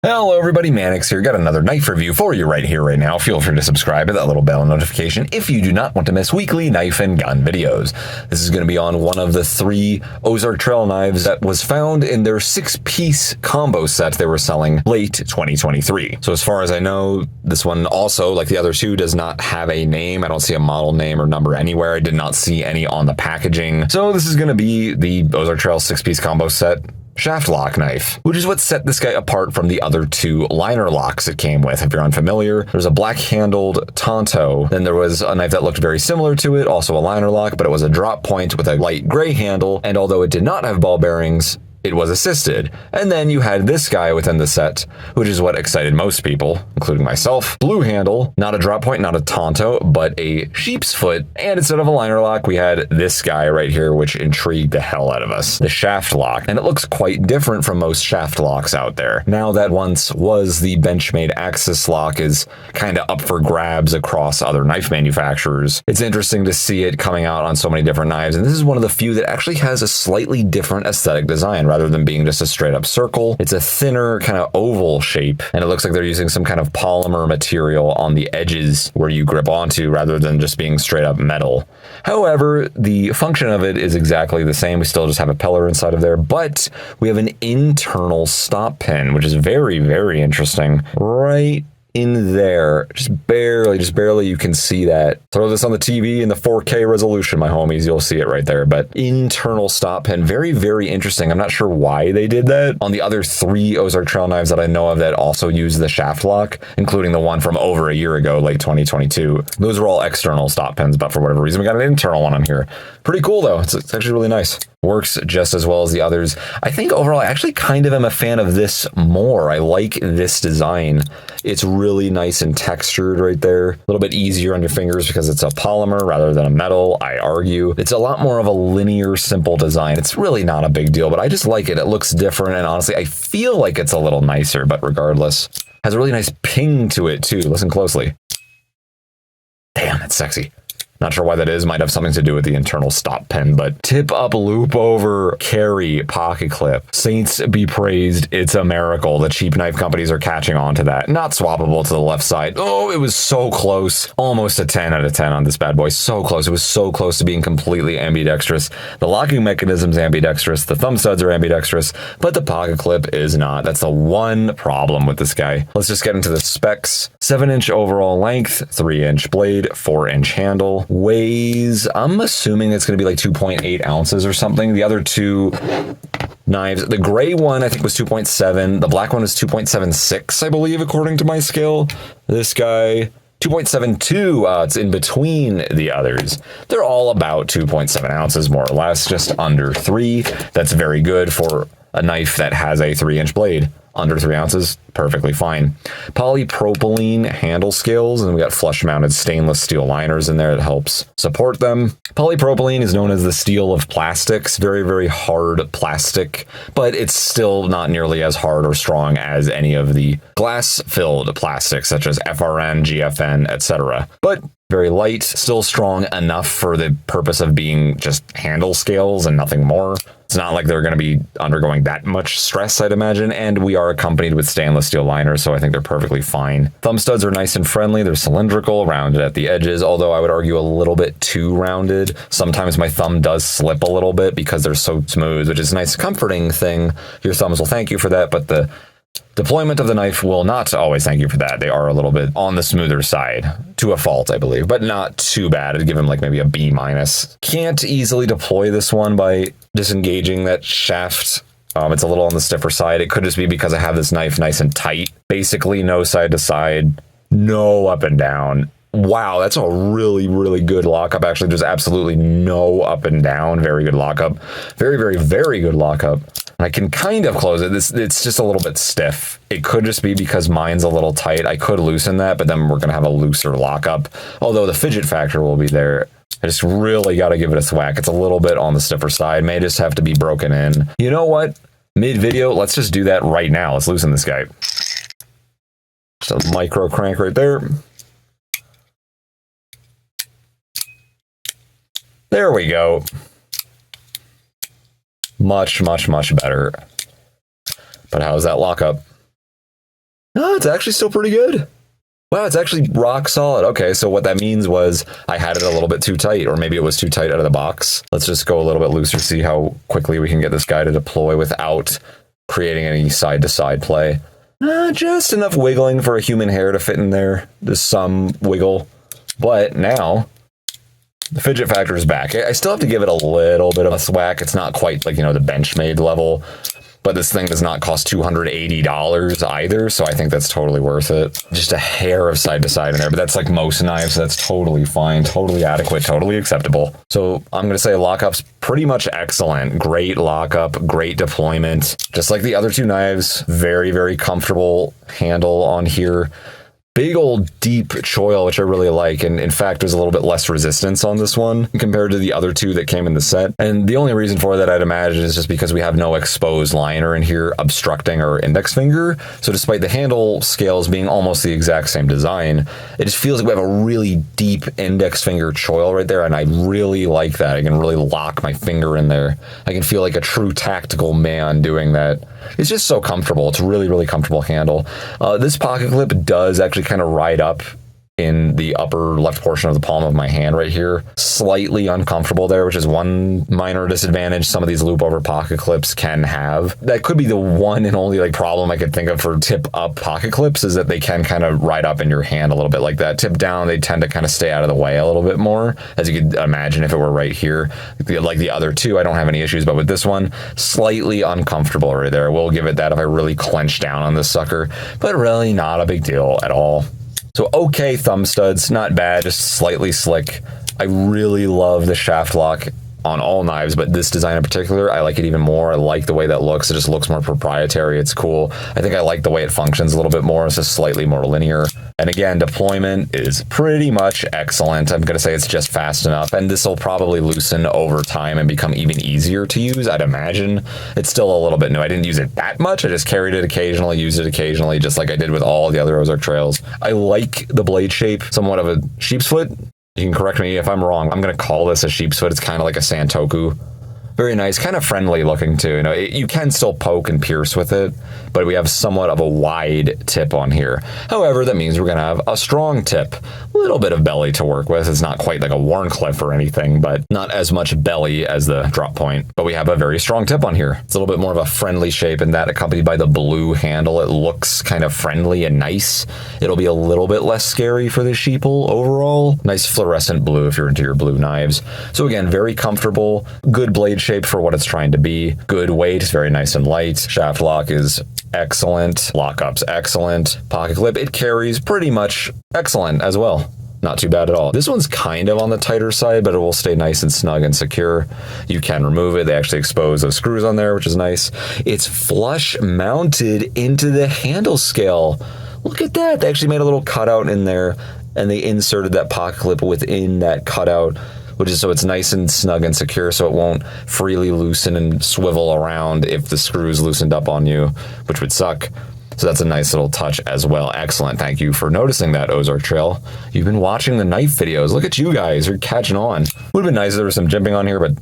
Hello everybody, Mannix here. Got another knife review for you right here, right now. Feel free to subscribe to that little bell notification if you do not want to miss weekly knife and gun videos. This is going to be on one of the 3 Ozark trail knives that was found in their 6-piece combo set they were selling late 2023. So as far as I know, this one also, like the other 2, does not have a name. I don't see a model name or number anywhere. I did not see any on the packaging. So this is going to be the Ozark Trail 6-piece combo set shaft lock knife, which is what set this guy apart from the other 2 liner locks it came with. If you're unfamiliar, there's a black handled Tonto, then there was a knife that looked very similar to it, also a liner lock, but it was a drop point with a light gray handle, and although it did not have ball bearings, it was assisted. And then you had this guy within the set, which is what excited most people, including myself. Blue handle, not a drop point, not a Tonto, but a Sheepsfoot. And instead of a liner lock, we had this guy right here, which intrigued the hell out of us, the shaft lock. And it looks quite different from most shaft locks out there. Now that once was the Benchmade Axis lock is kind of up for grabs across other knife manufacturers. It's interesting to see it coming out on so many different knives. And this is one of the few that actually has a slightly different aesthetic design. Rather than being just a straight up circle, it's a thinner kind of oval shape, and it looks like they're using some kind of polymer material on the edges where you grip onto rather than just being straight up metal. However, the function of it is exactly the same. We still just have a pillar inside of there, but we have an internal stop pin, which is very, very interesting. Right in there, just barely you can see that. Throw this on the TV in the 4K resolution, my homies, you'll see it right there. But internal stop pin, very, very interesting. I'm not sure why they did that. On the other 3 Ozark trail knives that I know of that also use the shaft lock, including the one from over a year ago, late 2022, those were all external stop pins, but for whatever reason, we got an internal one on here. Pretty cool though. It's actually really nice. Works just as well as the others. I think overall, I actually kind of am a fan of this more. I like this design. It's really nice and textured right there. A little bit easier on your fingers because it's a polymer rather than a metal, I argue. It's a lot more of a linear, simple design. It's really not a big deal, but I just like it. It looks different, and honestly, I feel like it's a little nicer, but regardless, has a really nice ping to it too. Listen closely. Damn, that's sexy. Not sure why that is. Might have something to do with the internal stop pin, but tip up, loop over, carry, pocket clip. Saints be praised. It's a miracle. The cheap knife companies are catching on to that. Not swappable to the left side. Oh, it was so close. Almost a 10 out of 10 on this bad boy. So close. It was so close to being completely ambidextrous. The locking mechanism's ambidextrous. The thumb studs are ambidextrous, but the pocket clip is not. That's the one problem with this guy. Let's just get into the specs. 7-inch overall length, 3-inch blade, 4-inch handle. Weighs, I'm assuming it's going to be like 2.8 ounces or something. The other 2 knives, the gray one I think was 2.7. The black one was 2.76, I believe, according to my scale. This guy, 2.72. It's in between the others. They're all about 2.7 ounces, more or less, just under 3. That's very good for a knife that has a 3-inch blade. Under 3 ounces, perfectly fine. Polypropylene handle scales, and we got flush-mounted stainless steel liners in there that helps support them. Polypropylene is known as the steel of plastics. Very, very hard plastic, but it's still not nearly as hard or strong as any of the glass-filled plastics, such as FRN, GFN, etc. But very light, still strong enough for the purpose of being just handle scales and nothing more. It's not like they're going to be undergoing that much stress, I'd imagine, and we are accompanied with stainless steel liners, so I think they're perfectly fine. Thumb studs are nice and friendly. They're cylindrical, rounded at the edges, although I would argue a little bit too rounded. Sometimes my thumb does slip a little bit because they're so smooth, which is a nice comforting thing. Your thumbs will thank you for that, but the deployment of the knife will not always thank you for that. They are a little bit on the smoother side, to a fault, I believe, but not too bad. I'd give them like maybe a B-. Can't easily deploy this one by disengaging that shaft. It's a little on the stiffer side. It could just be because I have this knife nice and tight. Basically, no side to side, no up and down. Wow, that's a really, really good lockup. Actually, there's absolutely no up and down. Very good lockup. Very, very, very good lockup. I can kind of close it. It's just a little bit stiff. It could just be because mine's a little tight. I could loosen that, but then we're going to have a looser lockup. Although the fidget factor will be there. I just really got to give it a thwack. It's a little bit on the stiffer side. May just have to be broken in. You know what? Mid-video, let's just do that right now. Let's loosen this guy. Just a micro crank right there. There we go. Much, much, much better. But how's that lockup? No, it's actually still pretty good. Wow, it's actually rock solid. Okay, so what that means was I had it a little bit too tight, or maybe it was too tight out of the box. Let's just go a little bit looser, see how quickly we can get this guy to deploy without creating any side-to-side play. Just enough wiggling for a human hair to fit in there. Just some wiggle. But now, the fidget factor is back. I still have to give it a little bit of a thwack. It's not quite like, the Benchmade level. But this thing does not cost $280 either, so I think that's totally worth it. Just a hair of side to side in there, but that's like most knives, so that's totally fine, totally adequate, totally acceptable. So I'm going to say lockup's pretty much excellent. Great lockup, great deployment. Just like the other two knives, very, very comfortable handle on here. Big old deep choil, which I really like, and in fact there's a little bit less resistance on this one compared to the other two that came in the set. And the only reason for that, I'd imagine, is just because we have no exposed liner in here obstructing our index finger. So despite the handle scales being almost the exact same design, it just feels like we have a really deep index finger choil right there, and I really like that. I can really lock my finger in there. I can feel like a true tactical man doing that. It's just so comfortable. It's a really, really comfortable handle. This pocket clip does actually kind of ride up in the upper left portion of the palm of my hand right here. Slightly uncomfortable there, which is one minor disadvantage some of these loop over pocket clips can have. That could be the one and only problem I could think of for tip up pocket clips, is that they can kind of ride up in your hand a little bit like that. Tip down, they tend to kind of stay out of the way a little bit more, as you could imagine if it were right here. Like the other two, I don't have any issues, but with this one, slightly uncomfortable right there. We'll give it that if I really clench down on this sucker, but really not a big deal at all. So okay, thumb studs, not bad, just slightly slick. I really love the shaft lock on all knives, but this design in particular, I like it even more. I like the way that looks. It just looks more proprietary. It's cool. I think I like the way it functions a little bit more. It's just slightly more linear. And again, deployment is pretty much excellent. I'm going to say it's just fast enough, and this will probably loosen over time and become even easier to use, I'd imagine. It's still a little bit new. I didn't use it that much. I just carried it occasionally, used it occasionally, just like I did with all the other Ozark trails. I like the blade shape, somewhat of a sheepsfoot. You can correct me if I'm wrong. I'm going to call this a sheepsfoot. It's kind of like a Santoku. Very nice, kind of friendly looking too. You can still poke and pierce with it, but we have somewhat of a wide tip on here. However, that means we're going to have a strong tip. A little bit of belly to work with. It's not quite like a Warncliffe or anything, but not as much belly as the drop point. But we have a very strong tip on here. It's a little bit more of a friendly shape, and that accompanied by the blue handle, it looks kind of friendly and nice. It'll be a little bit less scary for the sheeple overall. Nice fluorescent blue if you're into your blue knives. So again, very comfortable, good blade shape for what it's trying to be. Good weight, it's very nice and light. Shaft lock is excellent. Lockup's excellent. Pocket clip, it carries pretty much excellent as well. Not too bad at all. This one's kind of on the tighter side, but it will stay nice and snug and secure. You can remove it. They actually expose those screws on there, which is nice. It's flush mounted into the handle scale. Look at that. They actually made a little cutout in there, and they inserted that pocket clip within that cutout, which is so it's nice and snug and secure, so it won't freely loosen and swivel around if the screws loosened up on you, which would suck. So that's a nice little touch as well. Excellent. Thank you for noticing that, Ozark Trail. You've been watching the knife videos. Look at you guys. You're catching on. Would have been nice if there was some jimping on here, but,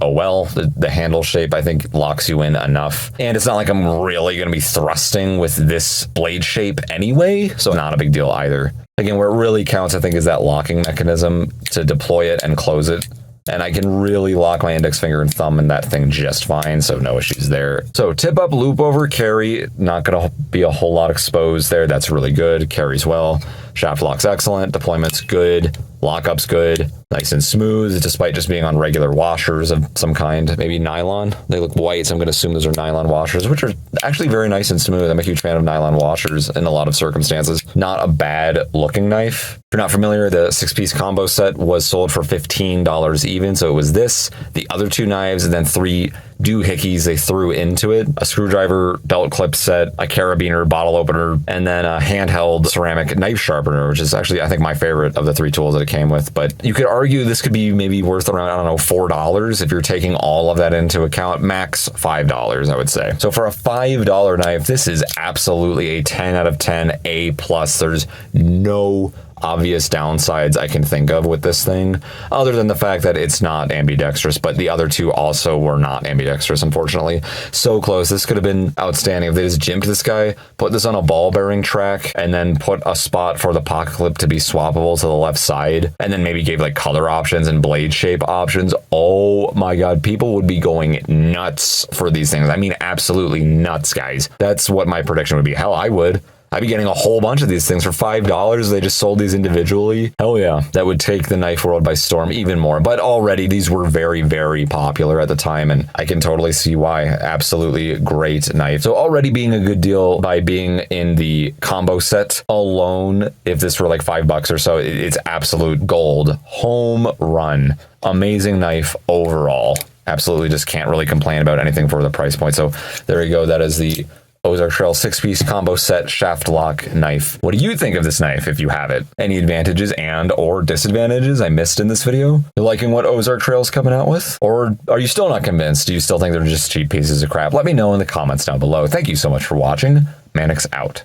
oh well. The handle shape, I think, locks you in enough. And it's not like I'm really going to be thrusting with this blade shape anyway, so not a big deal either. Again, where it really counts, I think, is that locking mechanism to deploy it and close it. And I can really lock my index finger and thumb in that thing just fine, so no issues there. So tip up, loop over, carry, not going to be a whole lot exposed there. That's really good. Carries well. Shaft lock's excellent. Deployment's good. Lockup's good. Nice and smooth, despite just being on regular washers of some kind. Maybe nylon. They look white, so I'm going to assume those are nylon washers, which are actually very nice and smooth. I'm a huge fan of nylon washers in a lot of circumstances. Not a bad looking knife. If you're not familiar, the 6-piece combo set was sold for $15 even. So it was this, the other two knives, and then 3 doohickeys they threw into it. A screwdriver, belt clip set, a carabiner, bottle opener, and then a handheld ceramic knife sharpener, which is actually, I think, my favorite of the 3 tools that it came with. But you could argue this could be maybe worth around, I don't know, $4 if you're taking all of that into account. Max $5, I would say. So for a $5 knife, this is absolutely a 10 out of 10, A+. There's no obvious downsides I can think of with this thing, other than the fact that it's not ambidextrous, but the other two also were not ambidextrous, unfortunately. So close. This could have been outstanding if they just jimped this guy, put this on a ball bearing track, and then put a spot for the pocket clip to be swappable to the left side, and then maybe gave like color options and blade shape options. Oh my god, people would be going nuts for these things. I mean, absolutely nuts, guys. That's what my prediction would be. Hell, I'd be getting a whole bunch of these things for $5. They just sold these individually. Hell yeah. That would take the knife world by storm even more. But already these were very, very popular at the time, and I can totally see why. Absolutely great knife. So already being a good deal by being in the combo set alone, if this were like $5 or so, it's absolute gold. Home run. Amazing knife overall. Absolutely just can't really complain about anything for the price point. So there you go. That is the Ozark Trail 6-piece combo set shaft lock knife. What do you think of this knife if you have it? Any advantages and or disadvantages I missed in this video? You liking what Ozark Trail's coming out with? Or are you still not convinced? Do you still think they're just cheap pieces of crap? Let me know in the comments down below. Thank you so much for watching. Mannix out.